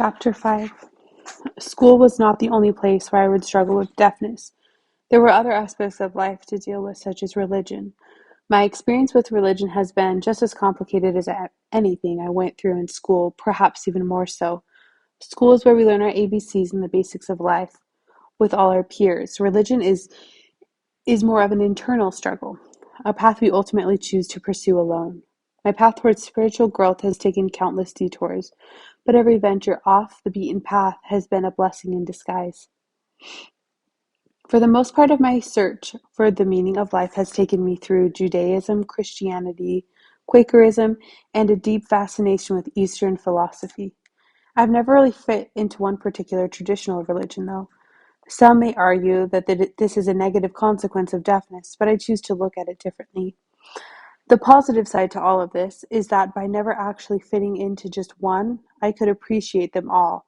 Chapter 5. School was not the only place where I would struggle with deafness. There were other aspects of life to deal with, such as religion. My experience with religion has been just as complicated as anything I went through in school, perhaps even more so. School is where we learn our ABCs and the basics of life with all our peers. Religion is more of an internal struggle, a path we ultimately choose to pursue alone. My path towards spiritual growth has taken countless detours, but every venture off the beaten path has been a blessing in disguise. For the most part of my search for the meaning of life has taken me through Judaism, Christianity, Quakerism, and a deep fascination with Eastern philosophy. I've never really fit into one particular traditional religion, though. Some may argue that this is a negative consequence of deafness, but I choose to look at it differently. The positive side to all of this is that by never actually fitting into just one, I could appreciate them all.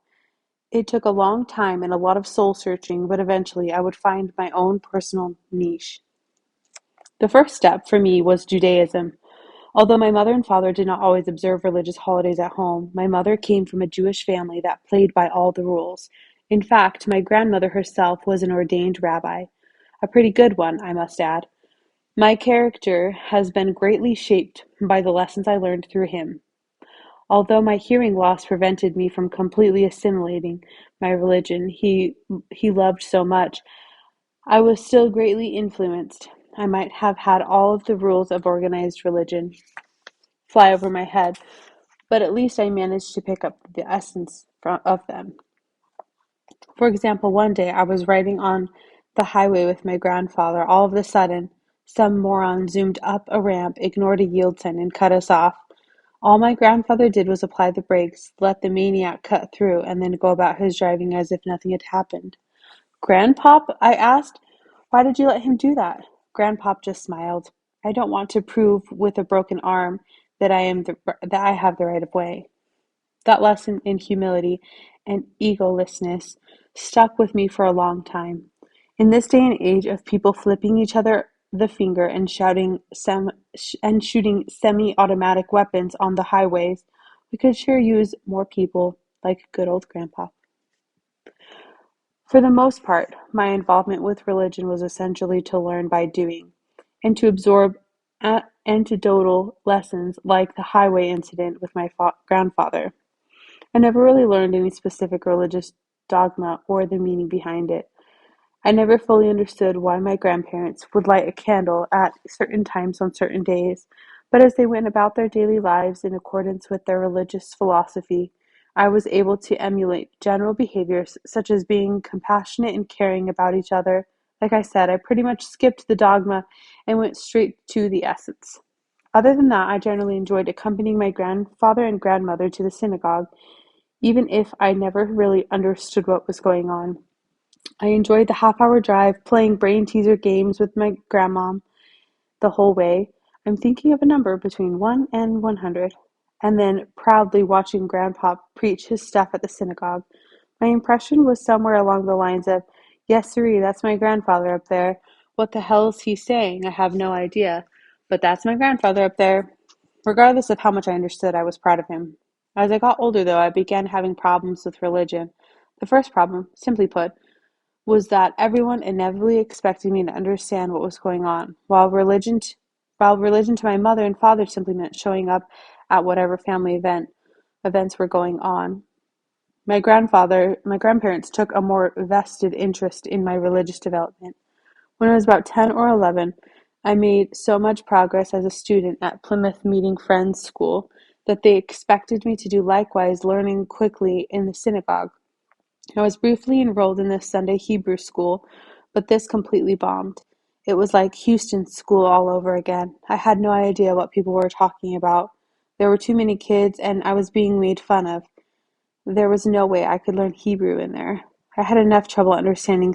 It took a long time and a lot of soul searching, but eventually I would find my own personal niche. The first step for me was Judaism. Although my mother and father did not always observe religious holidays at home, my mother came from a Jewish family that played by all the rules. In fact, my grandmother herself was an ordained rabbi. A pretty good one, I must add. My character has been greatly shaped by the lessons I learned through him. Although my hearing loss prevented me from completely assimilating my religion he loved so much, I was still greatly influenced. I might have had all of the rules of organized religion fly over my head, but at least I managed to pick up the essence of them. For example, one day I was riding on the highway with my grandfather. All of a sudden, some moron zoomed up a ramp, ignored a yield sign, and cut us off. All my grandfather did was apply the brakes, let the maniac cut through, and then go about his driving as if nothing had happened. "Grandpop?" I asked. "Why did you let him do that?" Grandpop just smiled. "I don't want to prove with a broken arm that I have the right of way." That lesson in humility and egolessness stuck with me for a long time. In this day and age of people flipping each other the finger and shooting semi-automatic weapons on the highways, we could sure use more people like good old Grandpa. For the most part, my involvement with religion was essentially to learn by doing, and to absorb anecdotal lessons like the highway incident with my grandfather. I never really learned any specific religious dogma or the meaning behind it. I never fully understood why my grandparents would light a candle at certain times on certain days, but as they went about their daily lives in accordance with their religious philosophy, I was able to emulate general behaviors such as being compassionate and caring about each other. Like I said, I pretty much skipped the dogma and went straight to the essence. Other than that, I generally enjoyed accompanying my grandfather and grandmother to the synagogue, even if I never really understood what was going on. I enjoyed the half-hour drive, playing brain teaser games with my grandmom the whole way. I'm thinking of a number between 1 and 100, and then proudly watching Grandpa preach his stuff at the synagogue. My impression was somewhere along the lines of, "Yes, sirree, that's my grandfather up there. What the hell is he saying? I have no idea. But that's my grandfather up there." Regardless of how much I understood, I was proud of him. As I got older, though, I began having problems with religion. The first problem, simply put, was that everyone inevitably expected me to understand what was going on, while religion to my mother and father simply meant showing up at whatever family events were going on. My grandparents took a more vested interest in my religious development. When I was about 10 or 11, I made so much progress as a student at Plymouth Meeting Friends School that they expected me to do likewise, learning quickly in the synagogue. I was briefly enrolled in this Sunday Hebrew school, but this completely bombed. It was like Houston school all over again. I had no idea what people were talking about. There were too many kids, and I was being made fun of. There was no way I could learn Hebrew in there. I had enough trouble understanding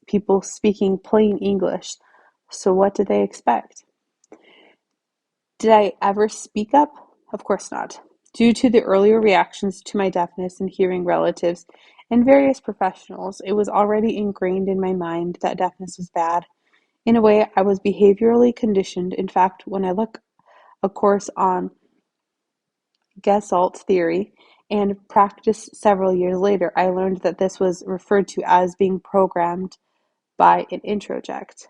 people speaking plain English. So what did they expect? Did I ever speak up? Of course not. Due to the earlier reactions to my deafness and hearing relatives and various professionals, it was already ingrained in my mind that deafness was bad. In a way, I was behaviorally conditioned. In fact, when I look a course on Gestalt theory and practice several years later, I learned that this was referred to as being programmed by an introject.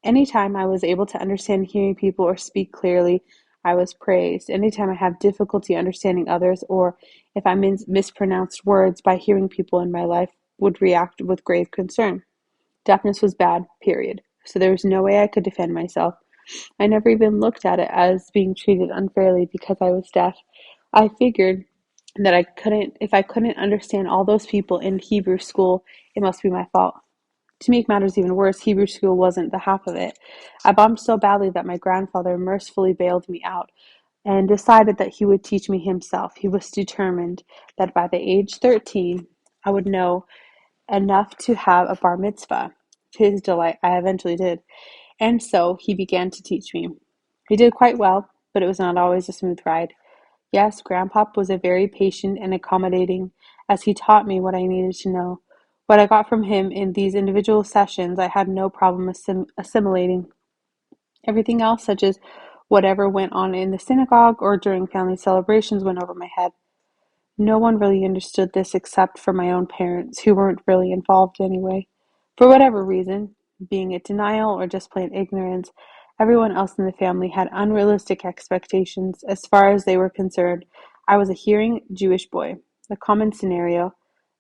Anytime I was able to understand hearing people or speak clearly, I was praised. Anytime I have difficulty understanding others, or if I mispronounced words by hearing people in my life, would react with grave concern. Deafness was bad, period. So there was no way I could defend myself. I never even looked at it as being treated unfairly because I was deaf. I figured that if I couldn't understand all those people in Hebrew school, it must be my fault. To make matters even worse, Hebrew school wasn't the half of it. I bombed so badly that my grandfather mercifully bailed me out and decided that he would teach me himself. He was determined that by the age 13, I would know enough to have a bar mitzvah. To his delight, I eventually did, and so he began to teach me. He did quite well, but it was not always a smooth ride. Yes, Grandpop was a very patient and accommodating as he taught me what I needed to know. What I got from him in these individual sessions, I had no problem assimilating. Everything else, such as whatever went on in the synagogue or during family celebrations, went over my head. No one really understood this except for my own parents, who weren't really involved anyway. For whatever reason, being it denial or just plain ignorance, everyone else in the family had unrealistic expectations as far as they were concerned. I was a hearing Jewish boy. A common scenario: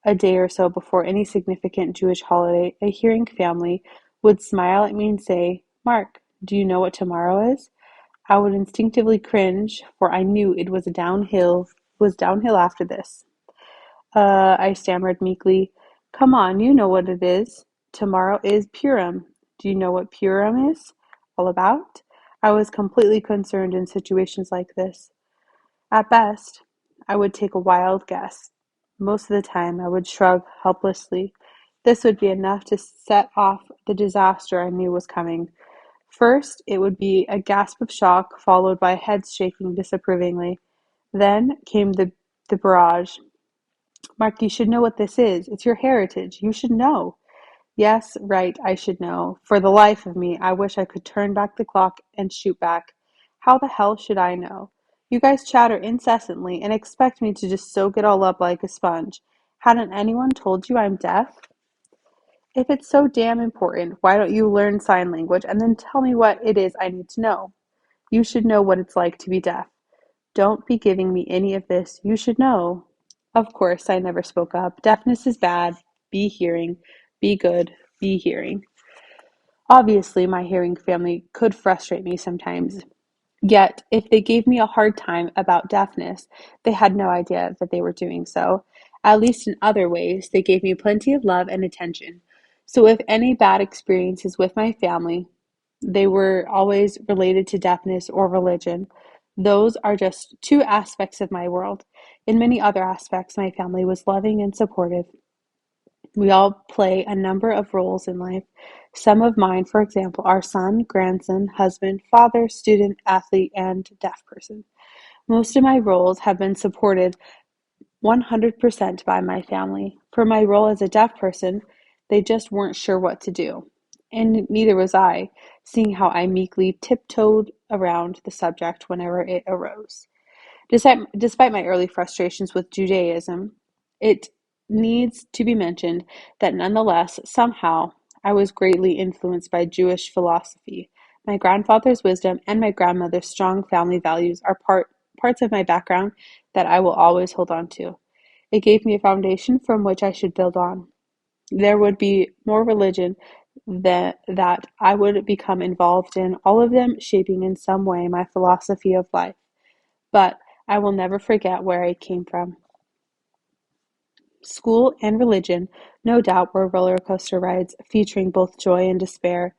a day or so before any significant Jewish holiday, a hearing family would smile at me and say, "Mark, do you know what tomorrow is?" I would instinctively cringe, for I knew it was downhill after this. I stammered meekly. Come on, you know what it is. Tomorrow is Purim. Do you know what Purim is all about? I was completely concerned in situations like this. At best, I would take a wild guess. Most of the time, I would shrug helplessly. This would be enough to set off the disaster I knew was coming. First, it would be a gasp of shock, followed by heads shaking disapprovingly. Then came the barrage. Mark, you should know what this is. It's your heritage. You should know. Yes, right, I should know. For the life of me, I wish I could turn back the clock and shoot back. How the hell should I know? You guys chatter incessantly and expect me to just soak it all up like a sponge. Hadn't anyone told you I'm deaf? If it's so damn important, why don't you learn sign language and then tell me what it is I need to know? You should know what it's like to be deaf. Don't be giving me any of this. You should know. Of course, I never spoke up. Deafness is bad. Be hearing. Be good. Be hearing. Obviously, my hearing family could frustrate me sometimes. Yet, if they gave me a hard time about deafness, they had no idea that they were doing so. At least in other ways, they gave me plenty of love and attention. So, if any bad experiences with my family, they were always related to deafness or religion. Those are just two aspects of my world. In many other aspects, my family was loving and supportive. We all play a number of roles in life. Some of mine, for example, are son, grandson, husband, father, student, athlete, and deaf person. Most of my roles have been supported 100% by my family. For my role as a deaf person, they just weren't sure what to do. And neither was I, seeing how I meekly tiptoed around the subject whenever it arose. Despite my early frustrations with Judaism, it needs to be mentioned that nonetheless, somehow, I was greatly influenced by Jewish philosophy. My grandfather's wisdom and my grandmother's strong family values are parts of my background that I will always hold on to. It gave me a foundation from which I should build on. There would be more religion that I would become involved in, all of them shaping in some way my philosophy of life. But I will never forget where I came from. School and religion, no doubt, were roller coaster rides featuring both joy and despair.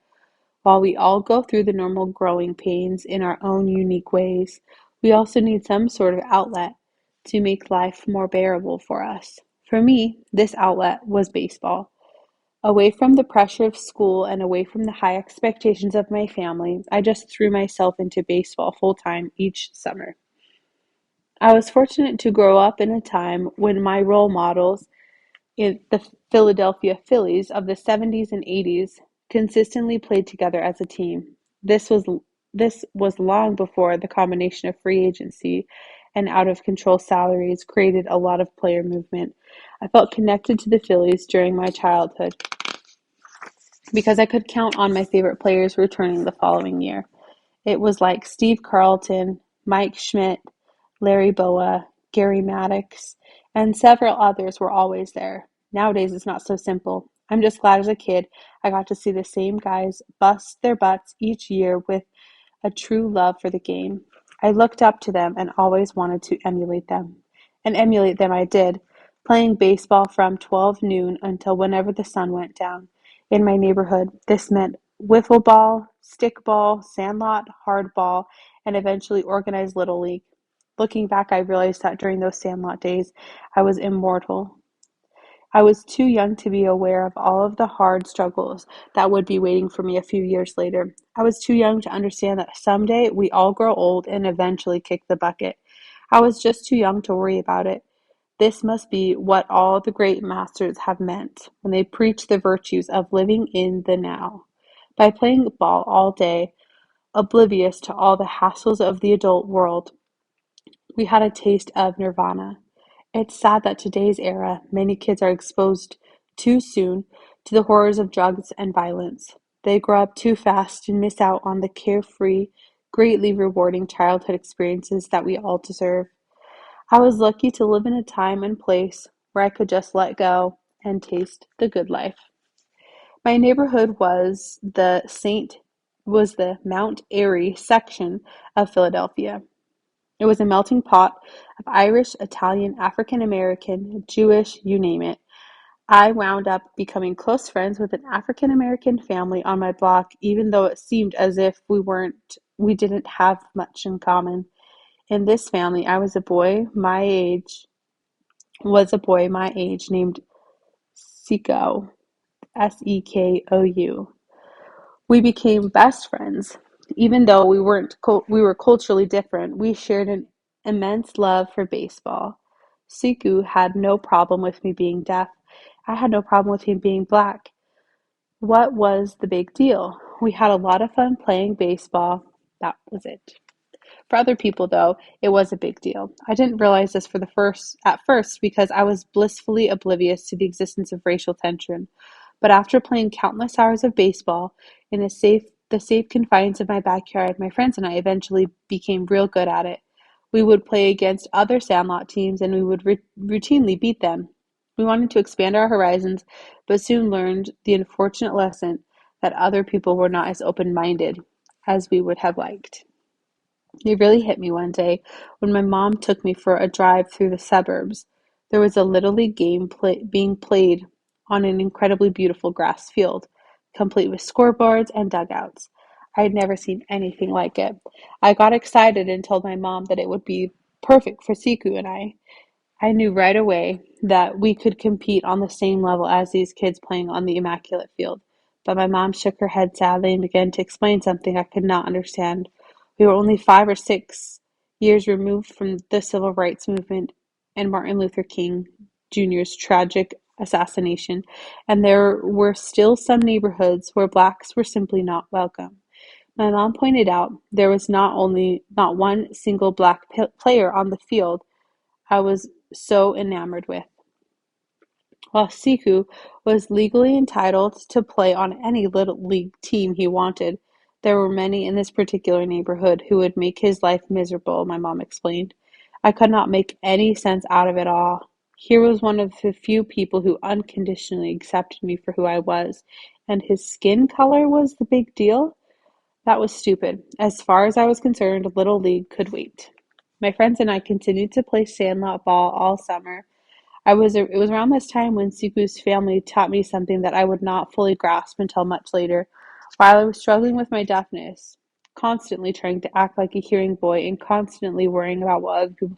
While we all go through the normal growing pains in our own unique ways, we also need some sort of outlet to make life more bearable for us. For me, this outlet was baseball. Away from the pressure of school and away from the high expectations of my family, I just threw myself into baseball full time each summer. I was fortunate to grow up in a time when my role models in the Philadelphia Phillies of the 70s and 80s consistently played together as a team. This was long before the combination of free agency and out of control salaries created a lot of player movement. I felt connected to the Phillies during my childhood because I could count on my favorite players returning the following year. It was like Steve Carlton, Mike Schmidt, Larry Boa, Gary Maddox, and several others were always there. Nowadays, it's not so simple. I'm just glad as a kid I got to see the same guys bust their butts each year with a true love for the game. I looked up to them and always wanted to emulate them. And emulate them I did, playing baseball from 12 noon until whenever the sun went down. In my neighborhood, this meant wiffle ball, stickball, sandlot, hardball, and eventually organized Little League. Looking back, I realized that during those sandlot days, I was immortal. I was too young to be aware of all of the hard struggles that would be waiting for me a few years later. I was too young to understand that someday we all grow old and eventually kick the bucket. I was just too young to worry about it. This must be what all the great masters have meant when they preach the virtues of living in the now. By playing ball all day, oblivious to all the hassles of the adult world, we had a taste of nirvana. It's sad that today's era, many kids are exposed too soon to the horrors of drugs and violence. They grow up too fast and miss out on the carefree, greatly rewarding childhood experiences that we all deserve. I was lucky to live in a time and place where I could just let go and taste the good life. My neighborhood was the Mount Airy section of Philadelphia. It was a melting pot of Irish, Italian, African American, Jewish, you name it. I wound up becoming close friends with an African American family on my block, even though it seemed as if we didn't have much in common. In this family, was a boy my age named Sekou, Sekou. We became best friends. Even though we were culturally different, we shared an immense love for baseball. Siku had no problem with me being deaf. I had no problem with him being black. What was the big deal? We had a lot of fun playing baseball. That was it. For other people, though, it was a big deal. I didn't realize this at first because I was blissfully oblivious to the existence of racial tension. But after playing countless hours of baseball in the safe confines of my backyard, my friends and I eventually became real good at it. We would play against other Sandlot teams and we would routinely beat them. We wanted to expand our horizons, but soon learned the unfortunate lesson that other people were not as open-minded as we would have liked. It really hit me one day when my mom took me for a drive through the suburbs. There was a Little League being played on an incredibly beautiful grass field, complete with scoreboards and dugouts. I had never seen anything like it. I got excited and told my mom that it would be perfect for Siku and I knew right away that we could compete on the same level as these kids playing on the immaculate field. But my mom shook her head sadly and began to explain something I could not understand. We were only 5 or 6 years removed from the civil rights movement and Martin Luther King Jr.'s tragic assassination, and there were still some neighborhoods where blacks were simply not welcome. My mom pointed out there was not one single black player on the field I was so enamored with. While Siku was legally entitled to play on any Little League team he wanted, there were many in this particular neighborhood who would make his life miserable, my mom explained. I could not make any sense out of it all. Here was one of the few people who unconditionally accepted me for who I was, and his skin color was the big deal? That was stupid. As far as I was concerned, Little League could wait. My friends and I continued to play sandlot ball all summer. It was around this time when Siku's family taught me something that I would not fully grasp until much later. While I was struggling with my deafness, constantly trying to act like a hearing boy and constantly worrying about what other people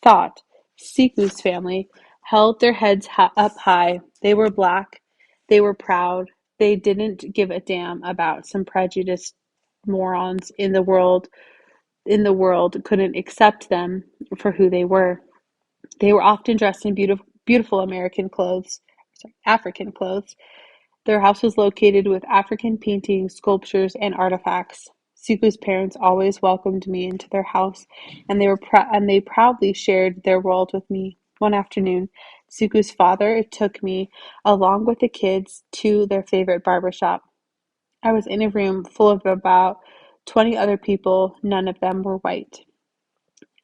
thought, Siku's family held their heads up high. They were black. They were proud. They didn't give a damn about some prejudiced morons in the world couldn't accept them for who they were. They were often dressed in beautiful African clothes. Their house was located with African paintings, sculptures, and artifacts. Suku's parents always welcomed me into their house, and they proudly shared their world with me. One afternoon, Suku's father took me, along with the kids, to their favorite barber shop. I was in a room full of about 20 other people. None of them were white.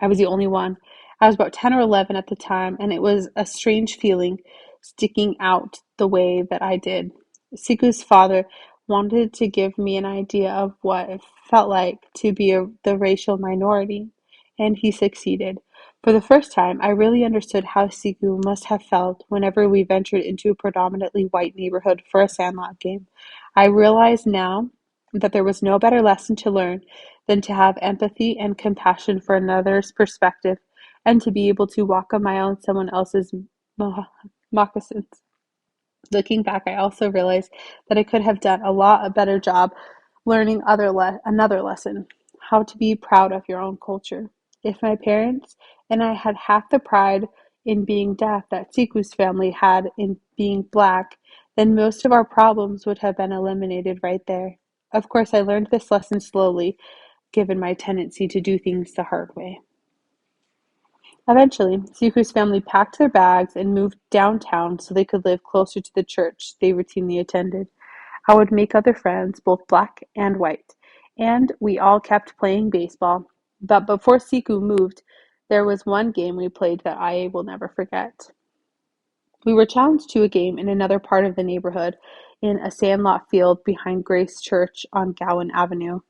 I was the only one. I was about 10 or 11 at the time, and it was a strange feeling sticking out the way that I did. Siku's father wanted to give me an idea of what it felt like to be the racial minority, and he succeeded. For the first time, I really understood how Siku must have felt whenever we ventured into a predominantly white neighborhood for a Sandlot game. I realize now that there was no better lesson to learn than to have empathy and compassion for another's perspective and to be able to walk a mile in someone else's moccasins. Looking back, I also realized that I could have done a lot better job learning another lesson, how to be proud of your own culture. If my parents and I had half the pride in being deaf that Siku's family had in being black, then most of our problems would have been eliminated right there. Of course, I learned this lesson slowly, given my tendency to do things the hard way. Eventually, Siku's family packed their bags and moved downtown so they could live closer to the church they routinely attended. I would make other friends, both black and white, and we all kept playing baseball. But before Siku moved, there was one game we played that I will never forget. We were challenged to a game in another part of the neighborhood, in a sandlot field behind Grace Church on Gowan Avenue.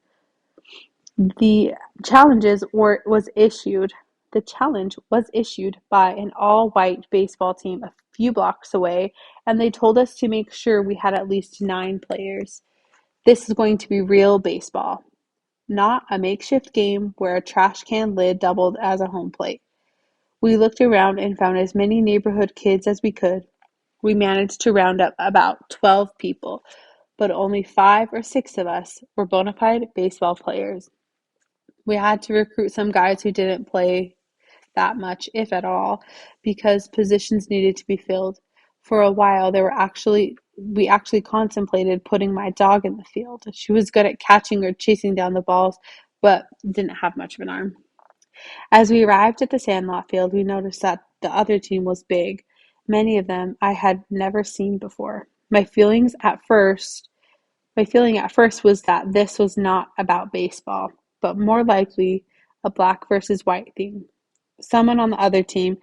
The challenges were was issued the challenge was issued by an all-white baseball team a few blocks away, and they told us to make sure we had at least 9 players. This is going to be real baseball, not a makeshift game where a trash can lid doubled as a home plate. We looked around and found as many neighborhood kids as we could. We managed to round up about 12 people, but only 5 or 6 of us were bona fide baseball players. We had to recruit some guys who didn't play that much, if at all, because positions needed to be filled. For a while, we actually contemplated putting my dog in the field. She was good at catching or chasing down the balls, but didn't have much of an arm. As we arrived at the Sandlot field, we noticed that the other team was big. Many of them I had never seen before. My feeling at first was that this was not about baseball, but more likely a black versus white thing. Someone on the other team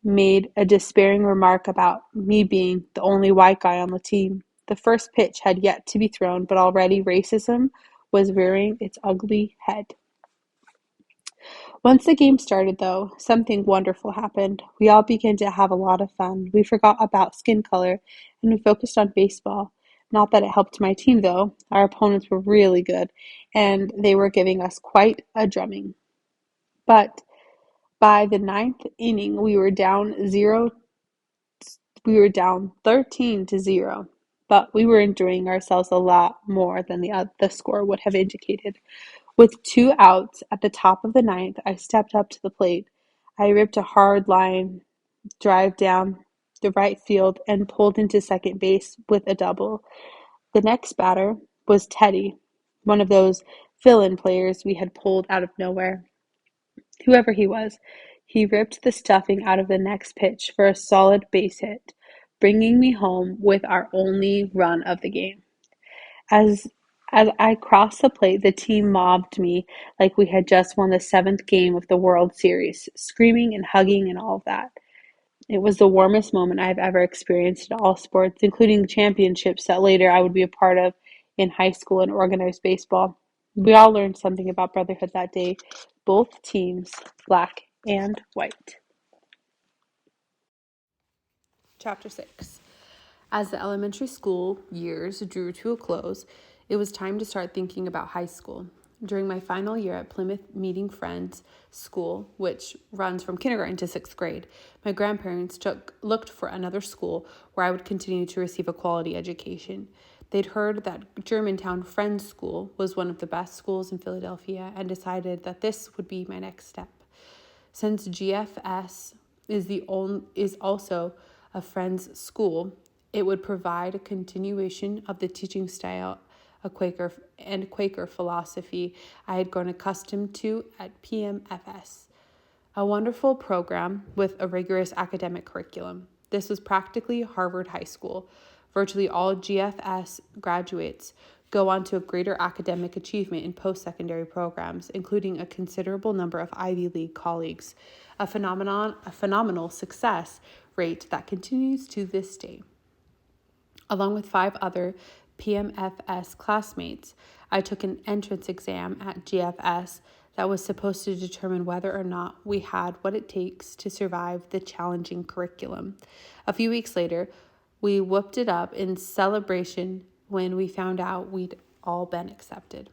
made a despairing remark about me being the only white guy on the team. The first pitch had yet to be thrown, but already racism was rearing its ugly head. Once the game started, though, something wonderful happened. We all began to have a lot of fun. We forgot about skin color and we focused on baseball. Not that it helped my team, though. Our opponents were really good and they were giving us quite a drumming. But by the ninth inning, we were down 13-0, but we were enjoying ourselves a lot more than the score would have indicated. With 2 outs at the top of the ninth, I stepped up to the plate. I ripped a hard line drive down the right field and pulled into second base with a double. The next batter was Teddy, one of those fill-in players we had pulled out of nowhere. Whoever he was, he ripped the stuffing out of the next pitch for a solid base hit, bringing me home with our only run of the game. As as I crossed the plate, the team mobbed me like we had just won the 7th game of the World Series, screaming and hugging and all of that. It was the warmest moment I've ever experienced in all sports, including championships that later I would be a part of in high school and organized baseball. We all learned something about brotherhood that day, both teams, black and white. Chapter 6. As the elementary school years drew to a close, it was time to start thinking about high school. During my final year at Plymouth Meeting Friends School, which runs from kindergarten to 6th grade, my grandparents looked for another school where I would continue to receive a quality education. They'd heard that Germantown Friends School was one of the best schools in Philadelphia and decided that this would be my next step. Since GFS is also a Friends school, it would provide a continuation of the teaching style Quaker philosophy I had grown accustomed to at PMFS. A wonderful program with a rigorous academic curriculum. This was practically Harvard High School. Virtually all GFS graduates go on to a greater academic achievement in post-secondary programs, including a considerable number of Ivy League colleagues, a phenomenal success rate that continues to this day. Along with 5 other PMFS classmates, I took an entrance exam at GFS that was supposed to determine whether or not we had what it takes to survive the challenging curriculum. A few weeks later, we whooped it up in celebration when we found out we'd all been accepted.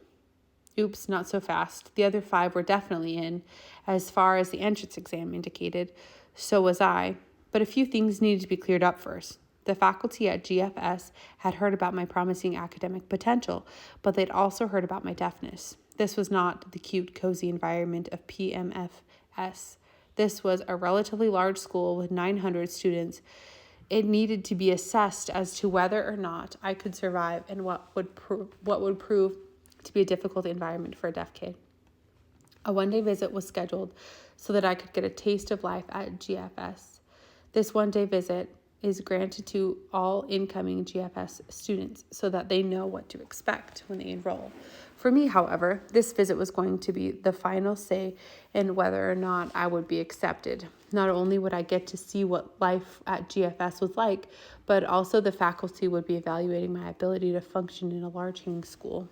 Oops, not so fast. The other 5 were definitely in, as far as the entrance exam indicated. So was I. But a few things needed to be cleared up first. The faculty at GFS had heard about my promising academic potential, but they'd also heard about my deafness. This was not the cute, cozy environment of PMFS. This was a relatively large school with 900 students. It needed to be assessed as to whether or not I could survive and what would prove to be a difficult environment for a deaf kid. A one-day visit was scheduled so that I could get a taste of life at GFS. This one-day visit is granted to all incoming GFS students so that they know what to expect when they enroll. For me, however, this visit was going to be the final say in whether or not I would be accepted. Not only would I get to see what life at GFS was like, but also the faculty would be evaluating my ability to function in a large school.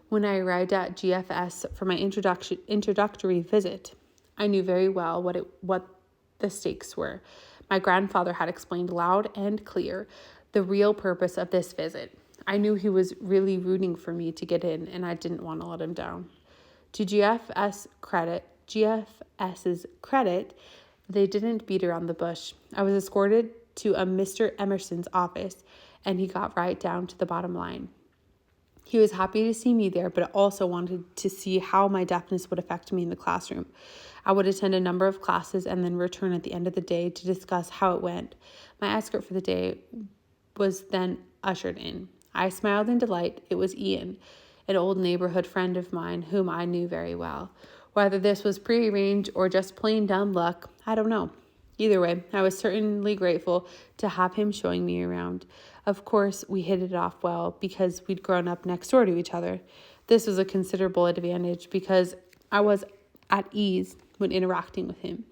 When I arrived at GFS for my introductory visit, I knew very well what the stakes were. My grandfather had explained loud and clear the real purpose of this visit. I knew he was really rooting for me to get in, and I didn't want to let him down. To GFS's credit, they didn't beat around the bush. I was escorted to a Mr. Emerson's office, and he got right down to the bottom line. He was happy to see me there, but also wanted to see how my deafness would affect me in the classroom. I would attend a number of classes and then return at the end of the day to discuss how it went. My escort for the day was then ushered in. I smiled in delight. It was Ian, an old neighborhood friend of mine whom I knew very well. Whether this was prearranged or just plain dumb luck, I don't know. Either way, I was certainly grateful to have him showing me around. Of course, we hit it off well because we'd grown up next door to each other. This was a considerable advantage because I was at ease when interacting with him.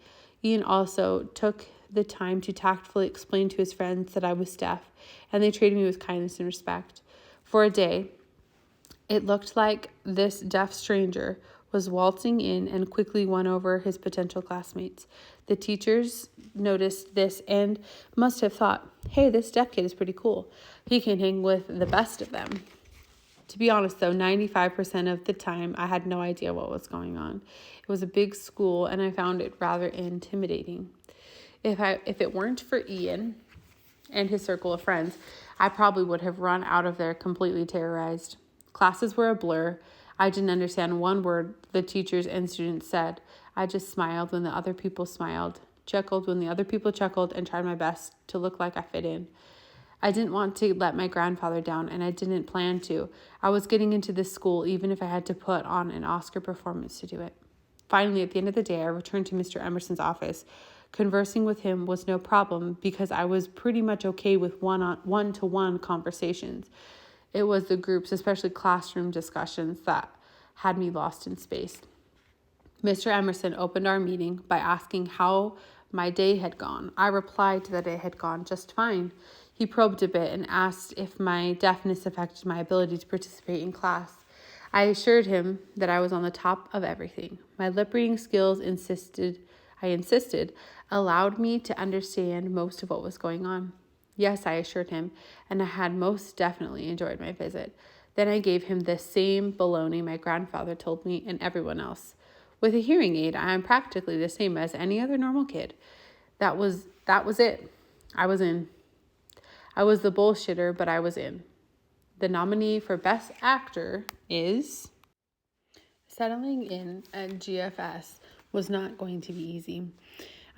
Ian also took the time to tactfully explain to his friends that I was deaf, and they treated me with kindness and respect. For a day, it looked like this deaf stranger was waltzing in and quickly won over his potential classmates. The teachers noticed this and must have thought, hey, this deaf kid is pretty cool. He can hang with the best of them. To be honest, though, 95% of the time, I had no idea what was going on. It was a big school, and I found it rather intimidating. If it weren't for Ian and his circle of friends, I probably would have run out of there completely terrorized. Classes were a blur. I didn't understand one word the teachers and students said. I just smiled when the other people smiled, chuckled when the other people chuckled, and tried my best to look like I fit in. I didn't want to let my grandfather down, and I didn't plan to. I was getting into this school even if I had to put on an Oscar performance to do it. Finally, at the end of the day, I returned to Mr. Emerson's office. Conversing with him was no problem because I was pretty much okay with one-to-one conversations. It was the groups, especially classroom discussions, that had me lost in space. Mr. Emerson opened our meeting by asking how my day had gone. I replied that it had gone just fine. He probed a bit and asked if my deafness affected my ability to participate in class. I assured him that I was on the top of everything. My lip reading skills I insisted, allowed me to understand most of what was going on. Yes, I assured him, and I had most definitely enjoyed my visit. Then I gave him the same baloney my grandfather told me and everyone else. With a hearing aid, I am practically the same as any other normal kid. That was it. I was in. I was the bullshitter, but I was in. The nominee for Best Actor is... Settling in at GFS was not going to be easy.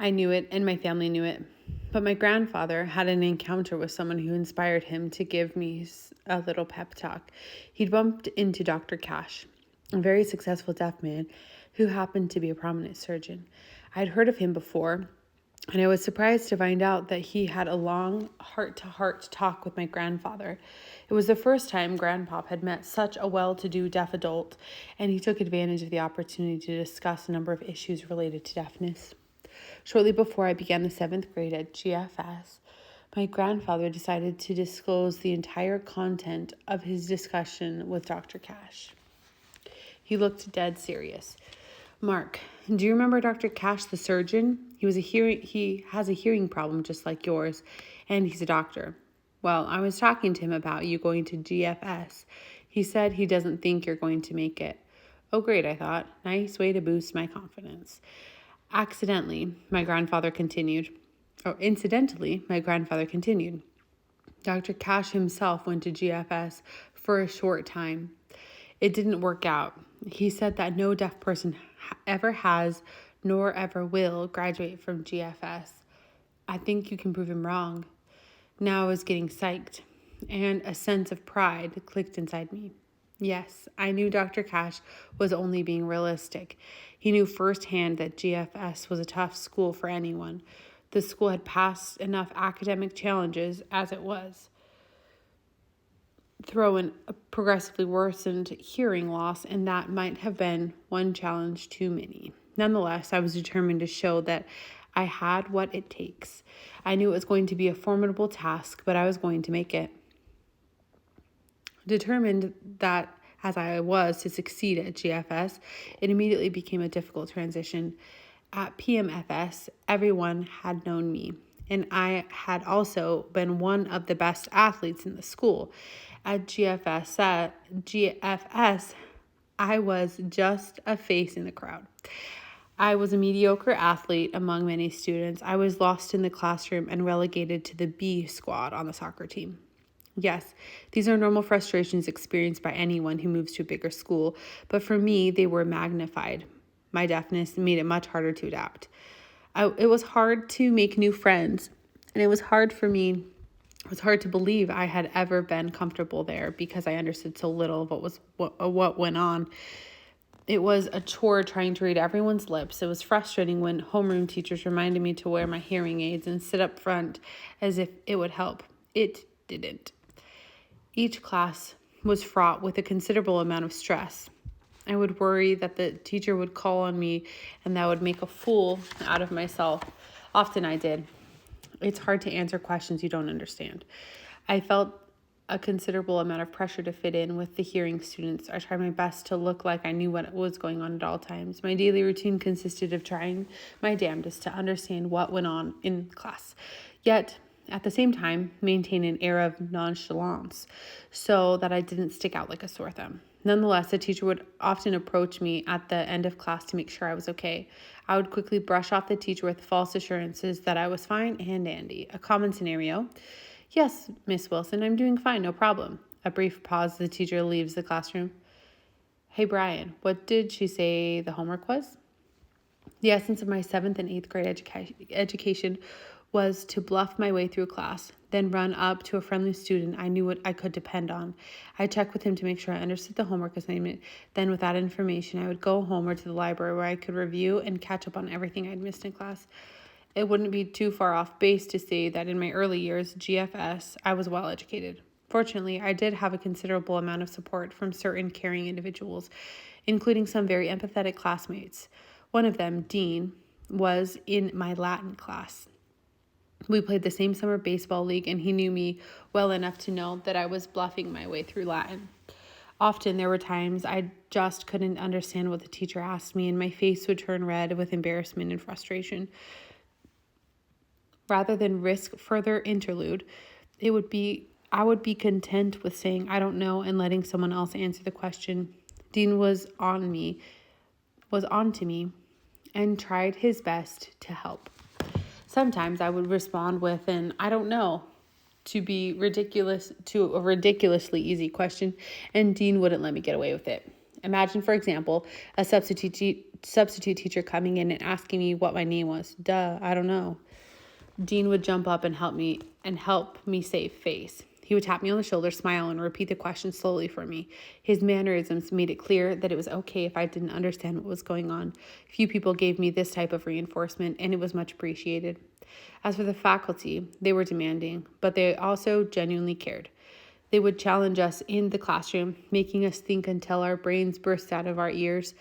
I knew it, and my family knew it. But my grandfather had an encounter with someone who inspired him to give me a little pep talk. He'd bumped into Dr. Cash, a very successful deaf man who happened to be a prominent surgeon. I'd heard of him before, and I was surprised to find out that he had a long heart-to-heart talk with my grandfather. It was the first time Grandpop had met such a well-to-do deaf adult, and he took advantage of the opportunity to discuss a number of issues related to deafness. Shortly before I began the 7th grade at GFS, my grandfather decided to disclose the entire content of his discussion with Dr. Cash. He looked dead serious. Mark, do you remember Dr. Cash, the surgeon? He has a hearing problem just like yours, and he's a doctor. Well, I was talking to him about you going to GFS. He said he doesn't think you're going to make it. Oh, great, I thought. Nice way to boost my confidence. Incidentally, my grandfather continued. Dr. Cash himself went to GFS for a short time. It didn't work out. He said that no deaf person ever has nor ever will graduate from GFS. I think you can prove him wrong. Now I was getting psyched, and a sense of pride clicked inside me. Yes, I knew Dr. Cash was only being realistic. He knew firsthand that GFS was a tough school for anyone. The school had passed enough academic challenges as it was. Throw in a progressively worsened hearing loss, and that might have been one challenge too many. Nonetheless, I was determined to show that I had what it takes. I knew it was going to be a formidable task, but I was going to make it. Determined that as I was to succeed at GFS, it immediately became a difficult transition. At PMFS, everyone had known me, and I had also been one of the best athletes in the school. At GFS, I was just a face in the crowd. I was a mediocre athlete among many students. I was lost in the classroom and relegated to the B squad on the soccer team. Yes, these are normal frustrations experienced by anyone who moves to a bigger school, but for me, they were magnified. My deafness made it much harder to adapt. It was hard to make new friends, and it was hard to believe I had ever been comfortable there because I understood so little of what went on. It was a chore trying to read everyone's lips. It was frustrating when homeroom teachers reminded me to wear my hearing aids and sit up front as if it would help. It didn't. Each class was fraught with a considerable amount of stress. I would worry that the teacher would call on me and that would make a fool out of myself. Often I did. It's hard to answer questions you don't understand. I felt a considerable amount of pressure to fit in with the hearing students. I tried my best to look like I knew what was going on at all times. My daily routine consisted of trying my damnedest to understand what went on in class. Yet, at the same time, maintain an air of nonchalance so that I didn't stick out like a sore thumb. Nonetheless, the teacher would often approach me at the end of class to make sure I was okay. I would quickly brush off the teacher with false assurances that I was fine and dandy. A common scenario. Yes, Miss Wilson, I'm doing fine, no problem. A brief pause, the teacher leaves the classroom. Hey, Brian, what did she say the homework was? The essence of my 7th and 8th grade education was to bluff my way through class, then run up to a friendly student I knew what I could depend on. I checked with him to make sure I understood the homework assignment. Then with that information, I would go home or to the library where I could review and catch up on everything I'd missed in class. It wouldn't be too far off base to say that in my early years, GFS, I was well educated. Fortunately, I did have a considerable amount of support from certain caring individuals, including some very empathetic classmates. One of them, Dean, was in my Latin class. We played the same summer baseball league, and he knew me well enough to know that I was bluffing my way through Latin. Often there were times I just couldn't understand what the teacher asked me, and my face would turn red with embarrassment and frustration. Rather than risk further interlude, I would be content with saying I don't know and letting someone else answer the question. Dean was on to me and tried his best to help. Sometimes I would respond with an I don't know to a ridiculously easy question, and Dean wouldn't let me get away with it. Imagine, for example, a substitute substitute teacher coming in and asking me what my name was. Duh, I don't know. Dean would jump up and help me save face. He would tap me on the shoulder, smile, and repeat the question slowly for me. His mannerisms made it clear that it was okay if I didn't understand what was going on. Few people gave me this type of reinforcement, and it was much appreciated. As for the faculty, they were demanding, but they also genuinely cared. They would challenge us in the classroom, making us think until our brains burst out of our ears.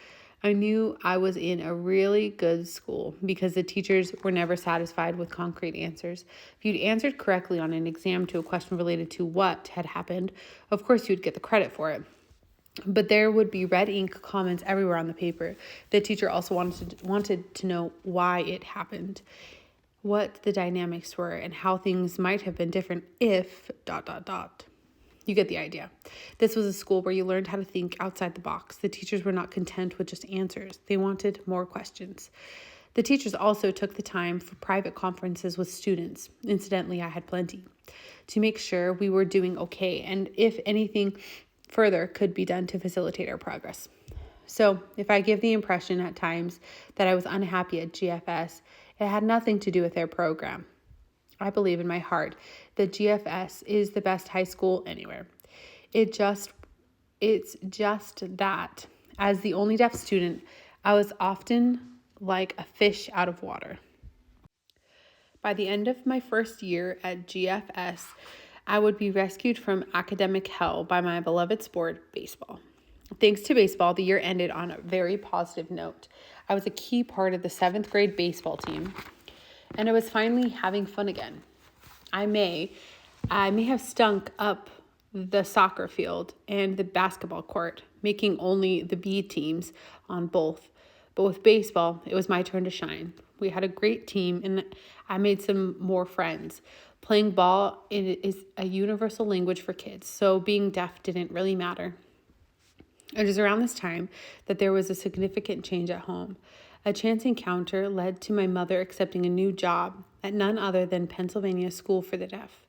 I knew I was in a really good school because the teachers were never satisfied with concrete answers. If you'd answered correctly on an exam to a question related to what had happened, of course you'd get the credit for it. But there would be red ink comments everywhere on the paper. The teacher also wanted to know why it happened, what the dynamics were, and how things might have been different if ... You get the idea. This was a school where you learned how to think outside the box. The teachers were not content with just answers. They wanted more questions. The teachers also took the time for private conferences with students. Incidentally, I had plenty, to make sure we were doing okay and if anything further could be done to facilitate our progress. So if I give the impression at times that I was unhappy at GFS, it had nothing to do with their program. I believe in my heart that GFS is the best high school anywhere. It's just that as the only deaf student, I was often like a fish out of water. By the end of my first year at GFS, I would be rescued from academic hell by my beloved sport, baseball. Thanks to baseball, the year ended on a very positive note. I was a key part of the 7th grade baseball team, and I was finally having fun again. I may have stunk up the soccer field and the basketball court, making only the B teams on both. But with baseball, it was my turn to shine. We had a great team, and I made some more friends. Playing ball is a universal language for kids, so being deaf didn't really matter. It was around this time that there was a significant change at home. A chance encounter led to my mother accepting a new job at none other than Pennsylvania School for the Deaf.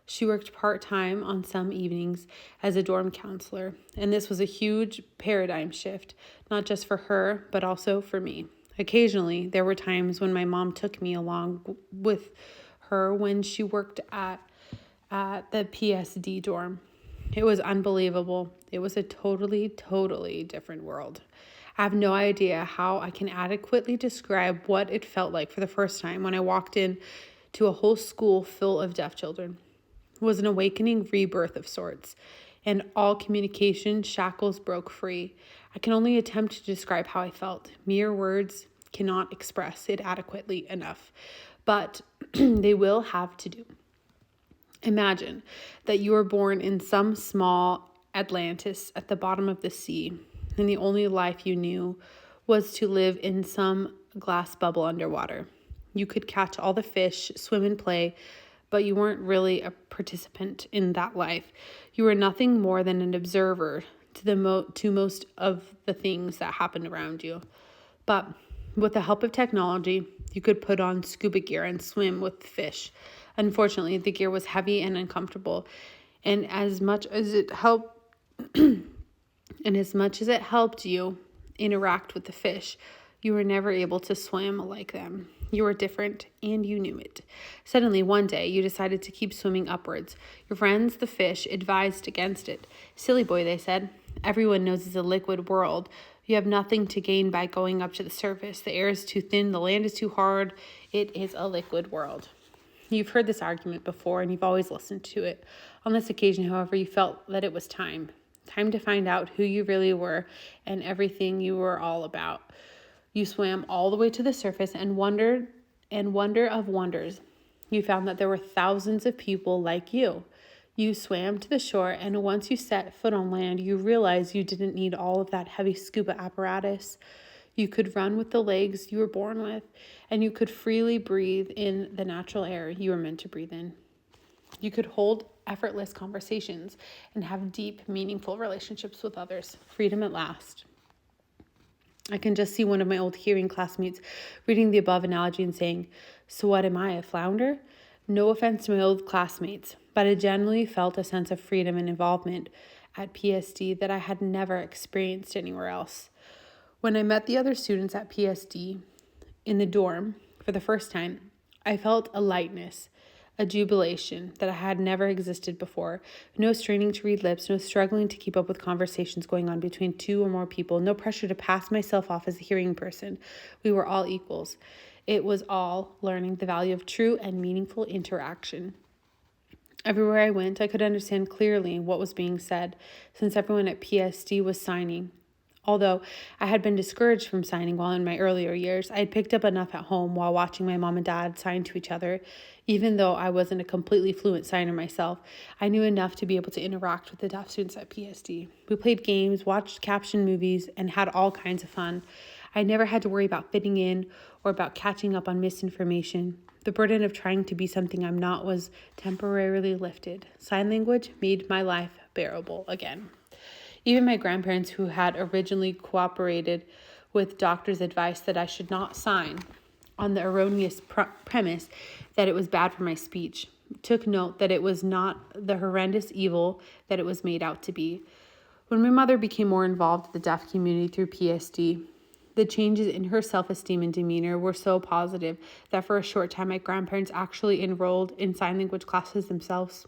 She worked part-time on some evenings as a dorm counselor, and this was a huge paradigm shift, not just for her, but also for me. Occasionally, there were times when my mom took me along with her when she worked at the PSD dorm. It was unbelievable. It was a totally different world. I have no idea how I can adequately describe what it felt like for the first time when I walked in to a whole school full of deaf children. It was an awakening rebirth of sorts, and all communication shackles broke free. I can only attempt to describe how I felt. Mere words cannot express it adequately enough, but they will have to do. Imagine that you were born in some small Atlantis at the bottom of the sea, and the only life you knew was to live in some glass bubble underwater. You could catch all the fish, swim and play, but you weren't really a participant in that life. You were nothing more than an observer to most of the things that happened around you. But with the help of technology, you could put on scuba gear and swim with fish. Unfortunately, the gear was heavy and uncomfortable, and as much as it helped you interact with the fish, you were never able to swim like them. You were different, and you knew it. Suddenly, one day, you decided to keep swimming upwards. Your friends, the fish, advised against it. Silly boy, they said. Everyone knows it's a liquid world. You have nothing to gain by going up to the surface. The air is too thin, the land is too hard. It is a liquid world. You've heard this argument before, and you've always listened to it. On this occasion, however, you felt that it was time to find out who you really were and everything you were all about. You swam all the way to the surface and wonder of wonders. You found that there were thousands of people like you. You swam to the shore, and once you set foot on land, you realized you didn't need all of that heavy scuba apparatus. You could run with the legs you were born with, and you could freely breathe in the natural air you were meant to breathe in. You could hold effortless conversations and have deep, meaningful relationships with others. Freedom at last. I can just see one of my old hearing classmates reading the above analogy and saying, "So what am I, a flounder?" No offense to my old classmates, but I genuinely felt a sense of freedom and involvement at PSD that I had never experienced anywhere else. When I met the other students at PSD in the dorm for the first time, I felt a lightness, a jubilation that had never existed before. No straining to read lips, no struggling to keep up with conversations going on between two or more people, no pressure to pass myself off as a hearing person. We were all equals. It was all learning the value of true and meaningful interaction. Everywhere I went, I could understand clearly what was being said, since everyone at PSD was signing. Although I had been discouraged from signing while in my earlier years, I had picked up enough at home while watching my mom and dad sign to each other. Even though I wasn't a completely fluent signer myself, I knew enough to be able to interact with the deaf students at PSD. We played games, watched captioned movies, and had all kinds of fun. I never had to worry about fitting in or about catching up on misinformation. The burden of trying to be something I'm not was temporarily lifted. Sign language made my life bearable again. Even my grandparents, who had originally cooperated with doctors' advice that I should not sign on the erroneous premise that it was bad for my speech, took note that it was not the horrendous evil that it was made out to be. When my mother became more involved with the deaf community through PSD, the changes in her self-esteem and demeanor were so positive that for a short time my grandparents actually enrolled in sign language classes themselves.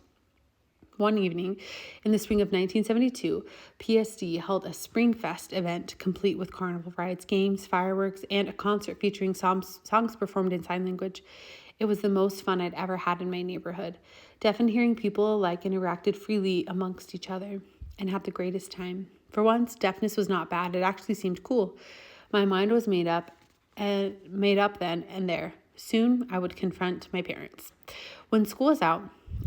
One evening, in the spring of 1972, PSD held a Spring Fest event complete with carnival rides, games, fireworks, and a concert featuring songs performed in sign language. It was the most fun I'd ever had in my neighborhood. Deaf and hearing people alike interacted freely amongst each other and had the greatest time. For once, deafness was not bad. It actually seemed cool. My mind was made up then and there. Soon, I would confront my parents. When school was out,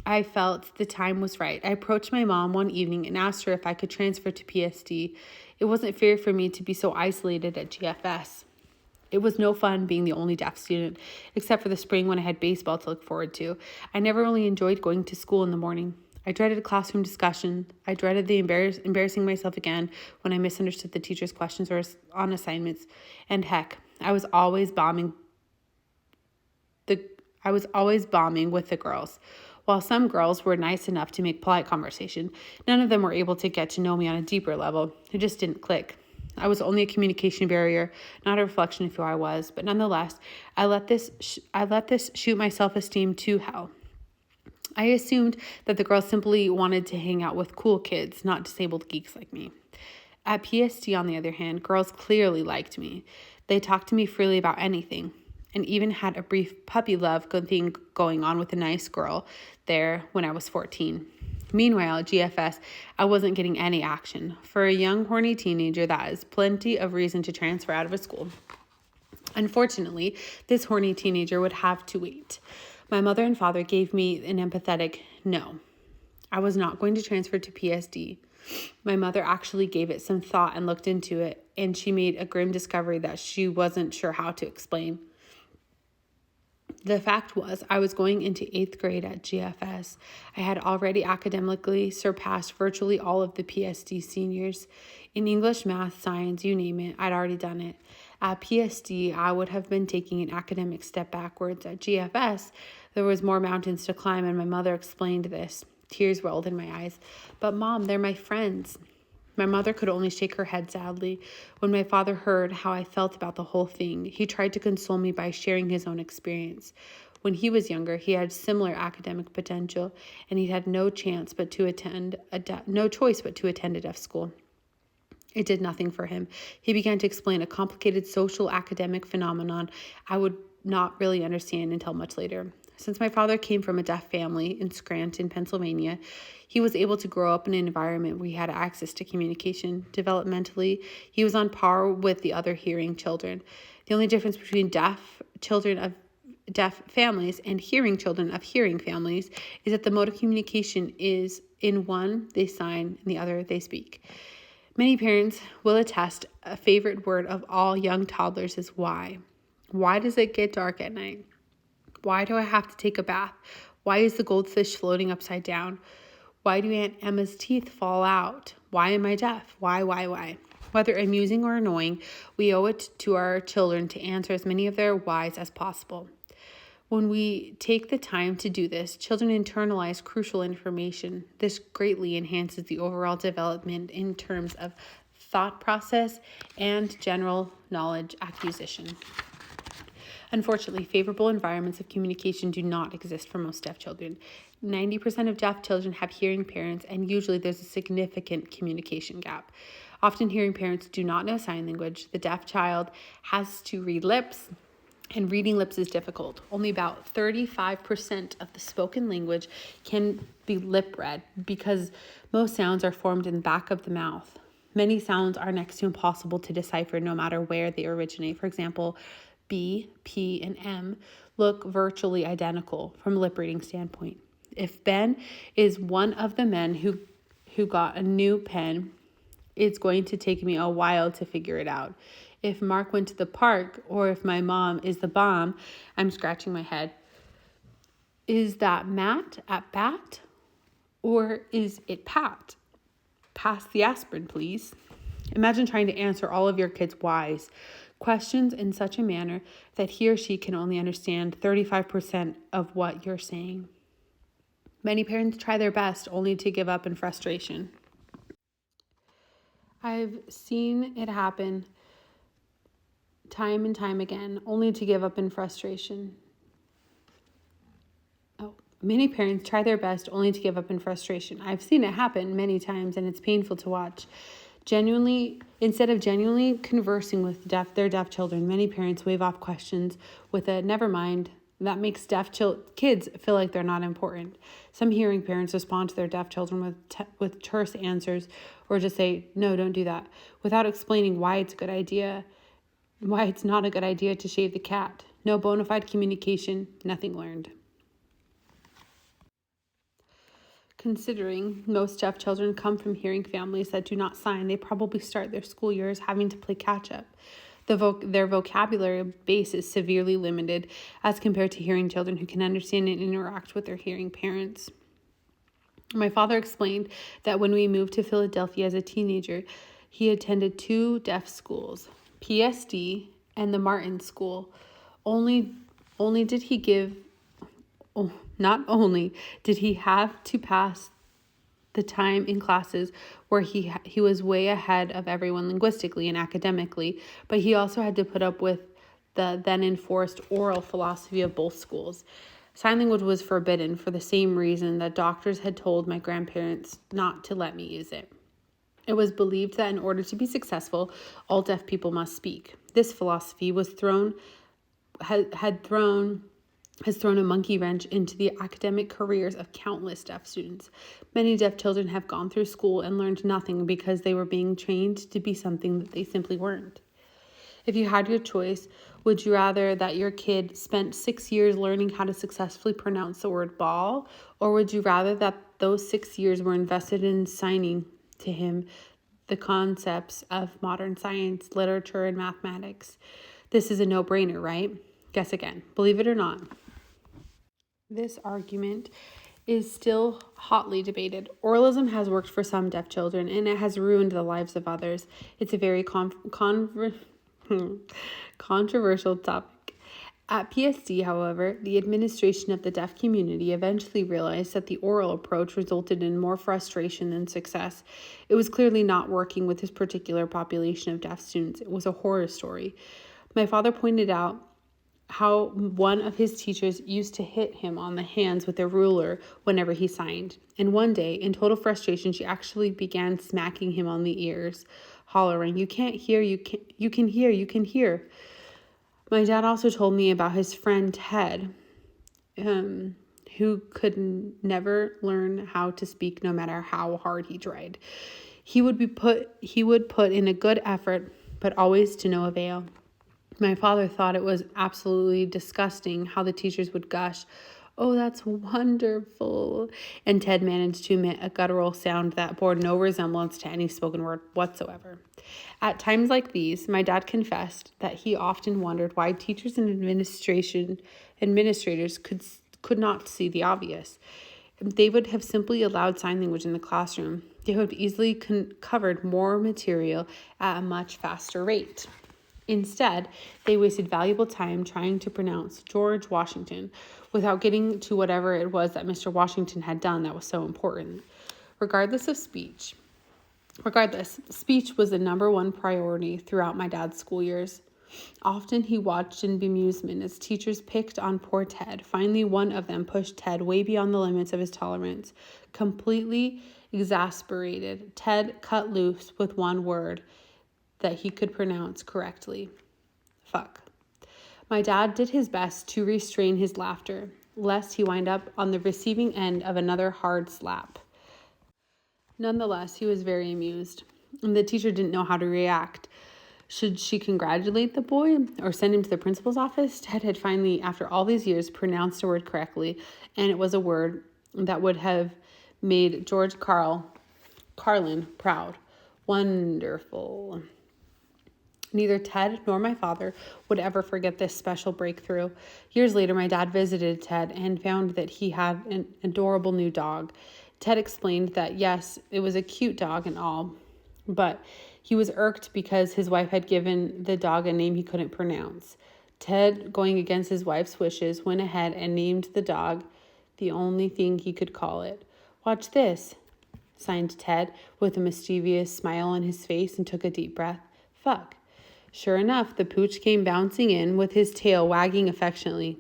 I felt the time was right. I approached my mom one evening and asked her if I could transfer to PSD. It wasn't fair for me to be so isolated at GFS. It was no fun being the only deaf student, except for the spring when I had baseball to look forward to. I never really enjoyed going to school in the morning. I dreaded classroom discussion. I dreaded the embarrassing myself again when I misunderstood the teacher's questions or on assignments. And heck, I was always bombing with the girls. While some girls were nice enough to make polite conversation, none of them were able to get to know me on a deeper level. It just didn't click. I was only a communication barrier, not a reflection of who I was. But nonetheless, I let this shoot my self-esteem to hell. I assumed that the girls simply wanted to hang out with cool kids, not disabled geeks like me. At PSD, on the other hand, girls clearly liked me. They talked to me freely about anything, and even had a brief puppy love thing going on with a nice girl there when I was 14. Meanwhile, at GFS, I wasn't getting any action. For a young, horny teenager, that is plenty of reason to transfer out of a school. Unfortunately, this horny teenager would have to wait. My mother and father gave me an empathetic no. I was not going to transfer to PSD. My mother actually gave it some thought and looked into it, and she made a grim discovery that she wasn't sure how to explain. The fact was, I was going into 8th grade at GFS. I had already academically surpassed virtually all of the PSD seniors. In English, math, science, you name it, I'd already done it. At PSD, I would have been taking an academic step backwards. At GFS, there was more mountains to climb, and my mother explained this. Tears rolled in my eyes. But Mom, they're my friends. My mother could only shake her head sadly. When my father heard how I felt about the whole thing, he tried to console me by sharing his own experience. When he was younger, he had similar academic potential, and he had no choice but to attend a deaf school. It did nothing for him. He began to explain a complicated social academic phenomenon I would not really understand until much later. Since my father came from a deaf family in Scranton, Pennsylvania, he was able to grow up in an environment where he had access to communication. Developmentally, he was on par with the other hearing children. The only difference between deaf children of deaf families and hearing children of hearing families is that the mode of communication is in one they sign, in the other they speak. Many parents will attest a favorite word of all young toddlers is why. Why does it get dark at night? Why do I have to take a bath? Why is the goldfish floating upside down? Why do Aunt Emma's teeth fall out? Why am I deaf? Why? Whether amusing or annoying, we owe it to our children to answer as many of their whys as possible. When we take the time to do this, children internalize crucial information. This greatly enhances the overall development in terms of thought process, and general knowledge acquisition. Unfortunately, favorable environments of communication do not exist for most deaf children. 90% of deaf children have hearing parents, and usually there's a significant communication gap. Often, hearing parents do not know sign language. The deaf child has to read lips, and reading lips is difficult. Only about 35% of the spoken language can be lip read because most sounds are formed in the back of the mouth. Many sounds are next to impossible to decipher no matter where they originate. For example, B, P, and M look virtually identical from a lip reading standpoint. If Ben is one of the men who got a new pen, it's going to take me a while to figure it out. If Mark went to the park, or if my mom is the bomb, I'm scratching my head. Is that Matt at bat? Or is it Pat? Pass the aspirin, please. Imagine trying to answer all of your kids' whys questions in such a manner that he or she can only understand 35% of what you're saying. Many parents try their best only to give up in frustration. I've seen it happen time and time again, only to give up in frustration. Many parents try their best only to give up in frustration. I've seen it happen many times, and it's painful to watch. Instead of genuinely conversing with their deaf children, many parents wave off questions with a "never mind." That makes deaf kids feel like they're not important. Some hearing parents respond to their deaf children with terse answers, or just say, "No, don't do that," without explaining why it's not a good idea to shave the cat. No bona fide communication, nothing learned. Considering most deaf children come from hearing families that do not sign, they probably start their school years having to play catch-up. Their vocabulary base is severely limited as compared to hearing children who can understand and interact with their hearing parents. My father explained that when we moved to Philadelphia as a teenager, he attended 2 deaf schools, PSD and the Martin School. Not only did he have to pass the time in classes where he was way ahead of everyone linguistically and academically, but he also had to put up with the then enforced oral philosophy of both schools. Sign language was forbidden for the same reason that doctors had told my grandparents not to let me use it. It was believed that in order to be successful, all deaf people must speak. This philosophy has thrown a monkey wrench into the academic careers of countless deaf students. Many deaf children have gone through school and learned nothing because they were being trained to be something that they simply weren't. If you had your choice, would you rather that your kid spent 6 years learning how to successfully pronounce the word ball, or would you rather that those 6 years were invested in signing to him the concepts of modern science, literature, and mathematics? This is a no-brainer, right? Guess again. Believe it or not, this argument is still hotly debated. Oralism has worked for some deaf children, and it has ruined the lives of others. It's a very controversial topic. At PSD, however, the administration of the deaf community eventually realized that the oral approach resulted in more frustration than success. It was clearly not working with this particular population of deaf students. It was a horror story. My father pointed out how one of his teachers used to hit him on the hands with a ruler whenever he signed. And one day, in total frustration, she actually began smacking him on the ears, hollering, "You can't hear, you can hear." My dad also told me about his friend Ted, who could never learn how to speak no matter how hard he tried. He would put in a good effort, but always to no avail. My father thought it was absolutely disgusting how the teachers would gush, "Oh, that's wonderful." And Ted managed to emit a guttural sound that bore no resemblance to any spoken word whatsoever. At times like these, my dad confessed that he often wondered why teachers and administrators could not see the obvious. They would have simply allowed sign language in the classroom. They would have easily covered more material at a much faster rate. Instead, they wasted valuable time trying to pronounce George Washington without getting to whatever it was that Mr. Washington had done that was so important. Regardless of speech, Regardless, speech was the number one priority throughout my dad's school years. Often he watched in bemusement as teachers picked on poor Ted. Finally, one of them pushed Ted way beyond the limits of his tolerance. Completely exasperated, Ted cut loose with one word that he could pronounce correctly: fuck. My dad did his best to restrain his laughter, lest he wind up on the receiving end of another hard slap. Nonetheless, he was very amused, and the teacher didn't know how to react. Should she congratulate the boy or send him to the principal's office? Ted had finally, after all these years, pronounced a word correctly, and it was a word that would have made George Carlin proud. Wonderful. Neither Ted nor my father would ever forget this special breakthrough. Years later, my dad visited Ted and found that he had an adorable new dog. Ted explained that, yes, it was a cute dog and all, but he was irked because his wife had given the dog a name he couldn't pronounce. Ted, going against his wife's wishes, went ahead and named the dog the only thing he could call it. "Watch this," signed Ted with a mischievous smile on his face, and took a deep breath. "Fuck." Sure enough, the pooch came bouncing in with his tail wagging affectionately.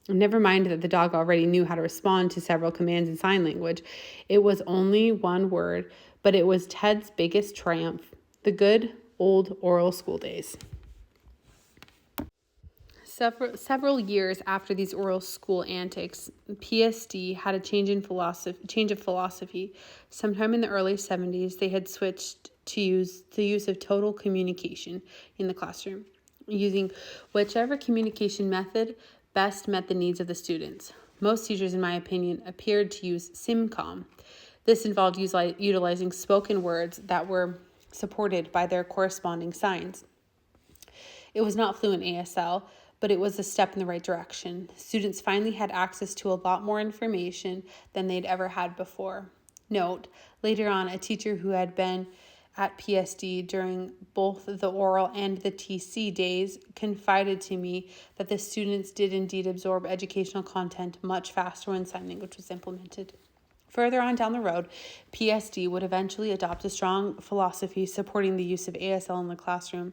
Never mind that the dog already knew how to respond to several commands in sign language. It was only one word, but it was Ted's biggest triumph: the good old oral school days. Several years after these oral school antics, PSD had a change of philosophy. Sometime in the early 70s, they had switched to the use of total communication in the classroom, using whichever communication method best met the needs of the students. Most teachers, in my opinion, appeared to use SIMCOM. This involved utilizing spoken words that were supported by their corresponding signs. It was not fluent ASL, but it was a step in the right direction. Students finally had access to a lot more information than they'd ever had before. Note, later on, a teacher who had been at PSD during both the oral and the TC days confided to me that the students did indeed absorb educational content much faster when sign language was implemented. Further on down the road, PSD would eventually adopt a strong philosophy supporting the use of ASL in the classroom.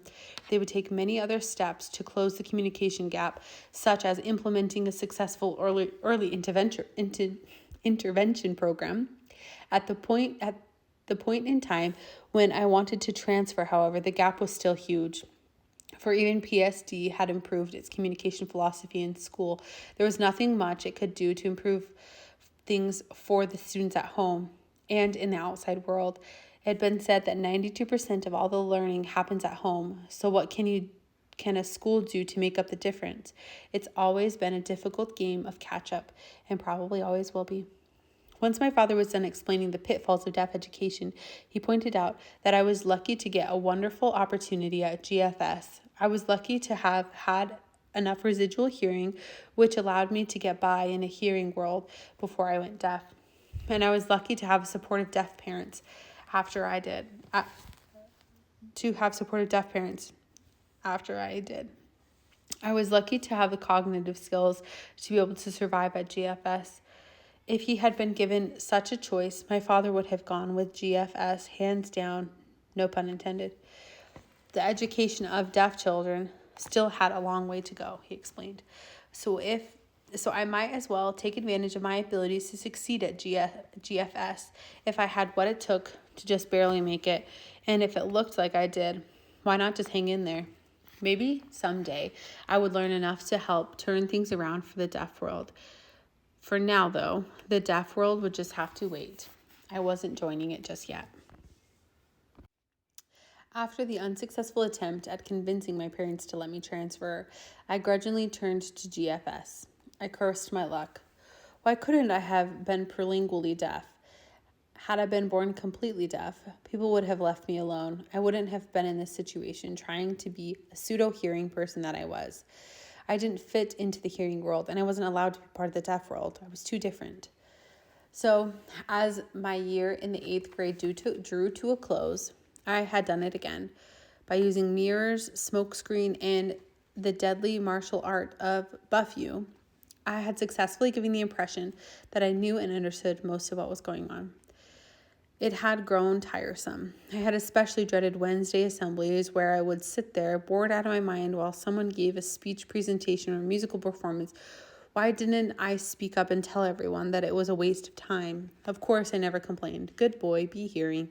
They would take many other steps to close the communication gap, such as implementing a successful early intervention program. At the point in time when I wanted to transfer, however, the gap was still huge. For even PSD had improved its communication philosophy in school, there was nothing much it could do to improve things for the students at home and in the outside world. It had been said that 92% of all the learning happens at home. So what can a school do to make up the difference? It's always been a difficult game of catch up, and probably always will be. Once my father was done explaining the pitfalls of deaf education, he pointed out that I was lucky to get a wonderful opportunity at GFS. I was lucky to have had enough residual hearing, which allowed me to get by in a hearing world before I went deaf. And I was lucky to have supportive deaf parents after I did. I was lucky to have the cognitive skills to be able to survive at GFS. If he had been given such a choice, my father would have gone with GFS, hands down, no pun intended. The education of deaf children still had a long way to go, he explained. So I might as well take advantage of my abilities to succeed at GFS if I had what it took to just barely make it. And if it looked like I did, why not just hang in there? Maybe someday I would learn enough to help turn things around for the deaf world. For now, though, the deaf world would just have to wait. I wasn't joining it just yet. After the unsuccessful attempt at convincing my parents to let me transfer, I grudgingly turned to GFS. I cursed my luck. Why couldn't I have been perlingually deaf? Had I been born completely deaf, people would have left me alone. I wouldn't have been in this situation trying to be a pseudo-hearing person that I was. I didn't fit into the hearing world, and I wasn't allowed to be part of the deaf world. I was too different. So, as my year in the 8th grade drew to a close, I had done it again. By using mirrors, smokescreen, and the deadly martial art of buff you, I had successfully given the impression that I knew and understood most of what was going on. It had grown tiresome. I had especially dreaded Wednesday assemblies where I would sit there, bored out of my mind, while someone gave a speech presentation or musical performance. Why didn't I speak up and tell everyone that it was a waste of time? Of course, I never complained. Good boy, be hearing.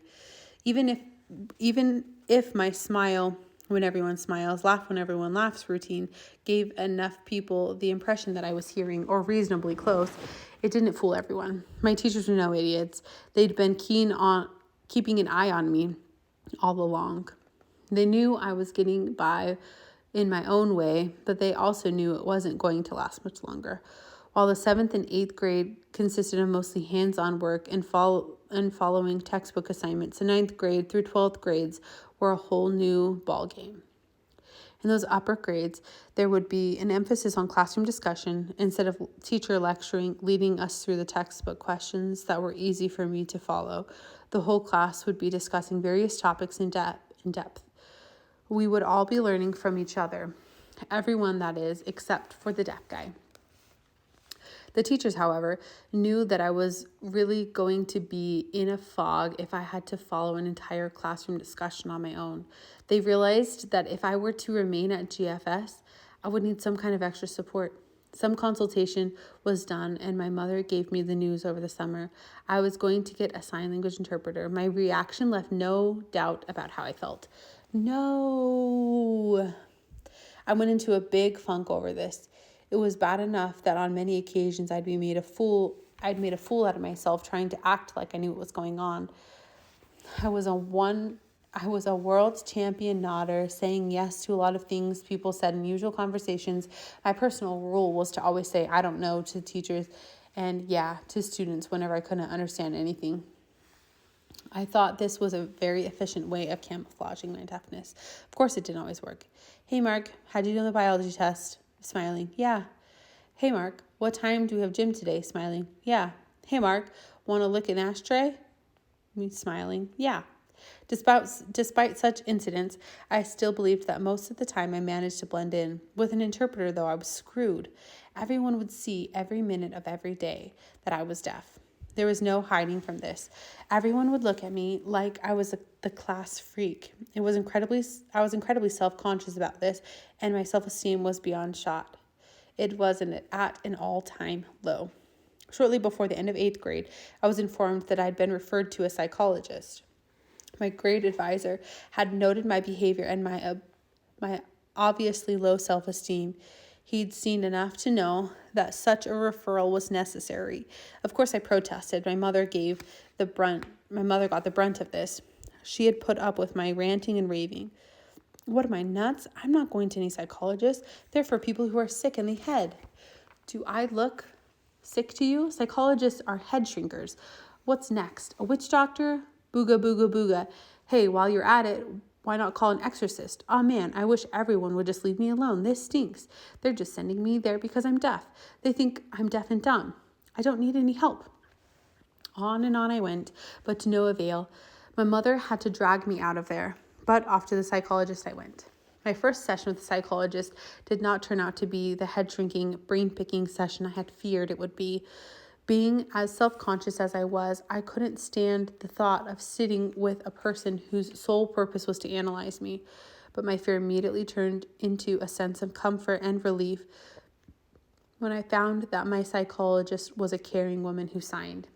Even if my smile when everyone smiles, laugh when everyone laughs routine gave enough people the impression that I was hearing or reasonably close, it didn't fool everyone. My teachers were no idiots. They'd been keen on keeping an eye on me all along. They knew I was getting by in my own way, but they also knew it wasn't going to last much longer. While the 7th and 8th grade consisted of mostly hands-on work and following textbook assignments, the 9th grade through 12th grades were a whole new ball game. In those upper grades, there would be an emphasis on classroom discussion instead of teacher lecturing, leading us through the textbook questions that were easy for me to follow. The whole class would be discussing various topics in depth. We would all be learning from each other. Everyone, that is, except for the deaf guy. The teachers, however, knew that I was really going to be in a fog if I had to follow an entire classroom discussion on my own. They realized that if I were to remain at GFS, I would need some kind of extra support. Some consultation was done, and my mother gave me the news over the summer. I was going to get a sign language interpreter. My reaction left no doubt about how I felt. No. I went into a big funk over this. It was bad enough that on many occasions I'd made a fool out of myself trying to act like I knew what was going on. I was a world champion nodder, saying yes to a lot of things people said in usual conversations. My personal rule was to always say I don't know to teachers and yeah to students whenever I couldn't understand anything. I thought this was a very efficient way of camouflaging my deafness. Of course, it didn't always work. Hey, Mark, how'd you do on the biology test? Smiling. Yeah. Hey, Mark, what time do we have gym today? Smiling. Yeah. Hey, Mark, want to lick an ashtray? Me smiling. Yeah. Despite such incidents, I still believed that most of the time I managed to blend in. With an interpreter, though, I was screwed. Everyone would see every minute of every day that I was deaf. There was no hiding from this. Everyone would look at me like I was the class freak. I was incredibly self-conscious about this, and my self-esteem was beyond shot. It was at an all-time low. Shortly before the end of 8th grade, I was informed that I'd been referred to a psychologist. My grade advisor had noted my behavior and my obviously low self-esteem. He'd seen enough to know that such a referral was necessary. Of course, I protested. My mother got the brunt of this. She had put up with my ranting and raving. What am I, nuts? I'm not going to any psychologist. They're for people who are sick in the head. Do I look sick to you? Psychologists are head shrinkers. What's next? A witch doctor? Booga, booga, booga. Hey, while you're at it, why not call an exorcist? Oh man, I wish everyone would just leave me alone. This stinks. They're just sending me there because I'm deaf. They think I'm deaf and dumb. I don't need any help. On and on I went, but to no avail. My mother had to drag me out of there, but off to the psychologist I went. My first session with the psychologist did not turn out to be the head-shrinking, brain-picking session I had feared it would be. Being as self-conscious as I was, I couldn't stand the thought of sitting with a person whose sole purpose was to analyze me. But my fear immediately turned into a sense of comfort and relief when I found that my psychologist was a caring woman who signed.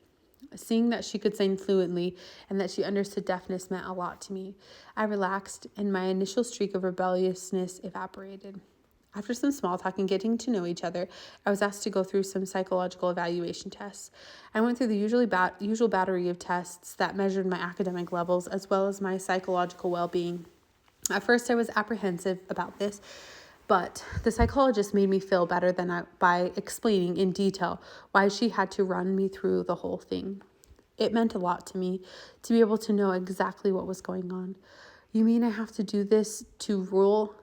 Seeing that she could sign fluently and that she understood deafness meant a lot to me. I relaxed, and my initial streak of rebelliousness evaporated. After some small talk and getting to know each other, I was asked to go through some psychological evaluation tests. I went through the usual battery of tests that measured my academic levels as well as my psychological well-being. At first, I was apprehensive about this, but the psychologist made me feel better by explaining in detail why she had to run me through the whole thing. It meant a lot to me to be able to know exactly what was going on. You mean I have to do this to rule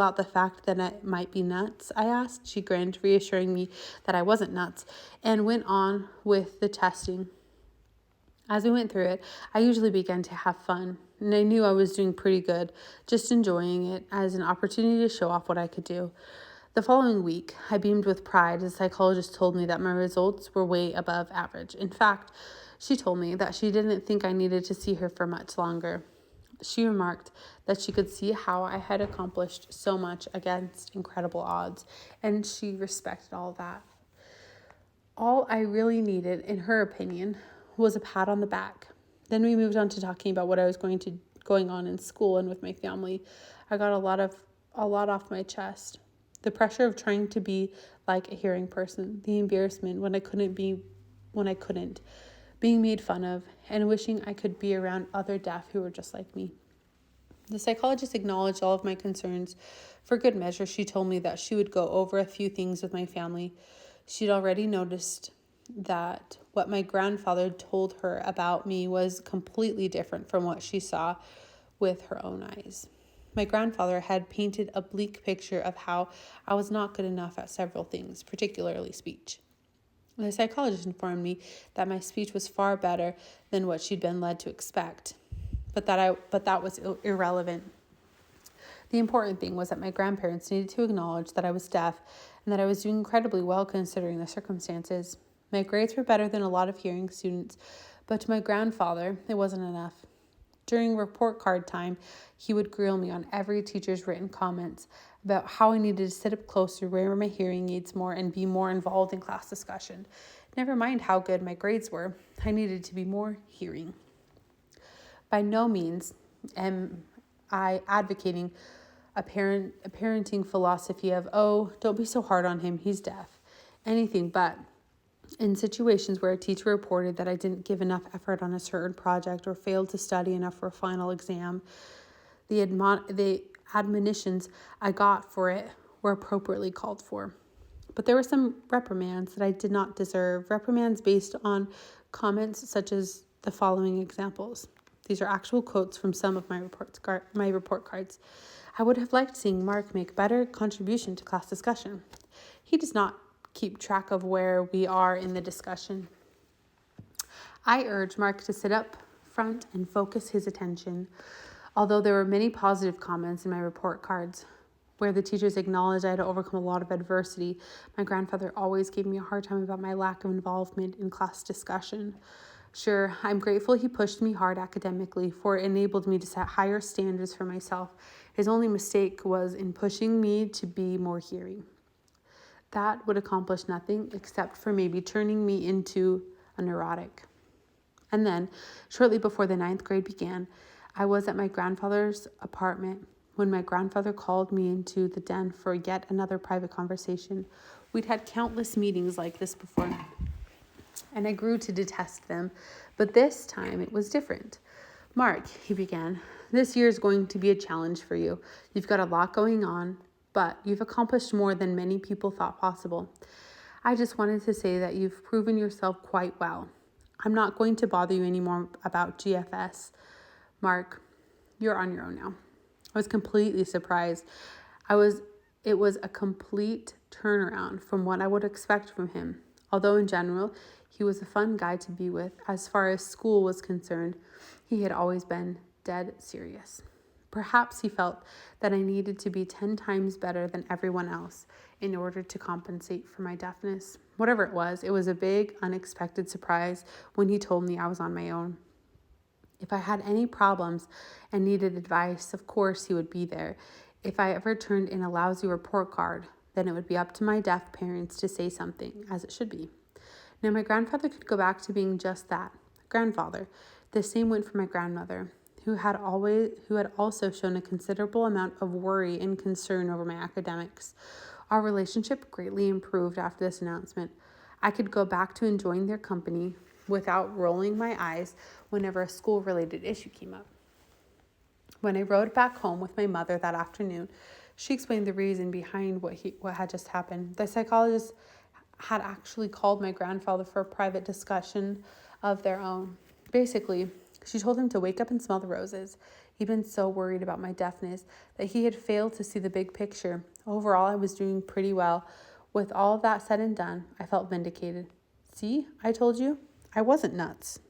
out the fact that I might be nuts? I asked. She grinned, reassuring me that I wasn't nuts, and went on with the testing. As we went through it, I usually began to have fun, and I knew I was doing pretty good, just enjoying it as an opportunity to show off what I could do. The following week, I beamed with pride as the psychologist told me that my results were way above average. In fact, she told me that she didn't think I needed to see her for much longer. She remarked that she could see how I had accomplished so much against incredible odds, and she respected all that. All I really needed, in her opinion, was a pat on the back. Then we moved on to talking about what I was going on in school and with my family. I got a lot off my chest. The pressure of trying to be like a hearing person, the embarrassment when I couldn't, being made fun of, and wishing I could be around other deaf who were just like me. The psychologist acknowledged all of my concerns. For good measure, she told me that she would go over a few things with my family. She'd already noticed that what my grandfather told her about me was completely different from what she saw with her own eyes. My grandfather had painted a bleak picture of how I was not good enough at several things, particularly speech. The psychologist informed me that my speech was far better than what she'd been led to expect, but that was irrelevant. The important thing was that my grandparents needed to acknowledge that I was deaf and that I was doing incredibly well considering the circumstances. My grades were better than a lot of hearing students, but to my grandfather, it wasn't enough. During report card time, he would grill me on every teacher's written comments about how I needed to sit up closer, wear my hearing aids more, and be more involved in class discussion. Never mind how good my grades were, I needed to be more hearing. By no means am I advocating a parenting philosophy of, oh, don't be so hard on him, he's deaf. Anything but. In situations where a teacher reported that I didn't give enough effort on a certain project or failed to study enough for a final exam, the admonitions I got for it were appropriately called for. But there were some reprimands that I did not deserve, reprimands based on comments such as the following examples. These are actual quotes from some of my report cards. I would have liked seeing Mark make better contribution to class discussion. He does not keep track of where we are in the discussion. I urge Mark to sit up front and focus his attention. Although there were many positive comments in my report cards, where the teachers acknowledged I had to overcome a lot of adversity, my grandfather always gave me a hard time about my lack of involvement in class discussion. Sure, I'm grateful he pushed me hard academically, for it enabled me to set higher standards for myself. His only mistake was in pushing me to be more hearing. That would accomplish nothing except for maybe turning me into a neurotic. And then, shortly before the 9th grade began, I was at my grandfather's apartment when my grandfather called me into the den for yet another private conversation. We'd had countless meetings like this before, and I grew to detest them, but this time it was different. Mark, he began, this year is going to be a challenge for you. You've got a lot going on, but you've accomplished more than many people thought possible. I just wanted to say that you've proven yourself quite well. I'm not going to bother you anymore about GFS. Mark, you're on your own now. I was completely surprised. It was a complete turnaround from what I would expect from him. Although in general, he was a fun guy to be with, as far as school was concerned, he had always been dead serious. Perhaps he felt that I needed to be 10 times better than everyone else in order to compensate for my deafness. Whatever it was a big, unexpected surprise when he told me I was on my own. If I had any problems and needed advice, of course he would be there. If I ever turned in a lousy report card, then it would be up to my deaf parents to say something, as it should be. Now my grandfather could go back to being just that, grandfather. The same went for my grandmother, who had also shown a considerable amount of worry and concern over my academics. Our relationship greatly improved after this announcement. I could go back to enjoying their company without rolling my eyes whenever a school-related issue came up. When I rode back home with my mother that afternoon, she explained the reason behind what had just happened. The psychologist had actually called my grandfather for a private discussion of their own. Basically, she told him to wake up and smell the roses. He'd been so worried about my deafness that he had failed to see the big picture. Overall, I was doing pretty well. With all of that said and done, I felt vindicated. See, I told you, I wasn't nuts.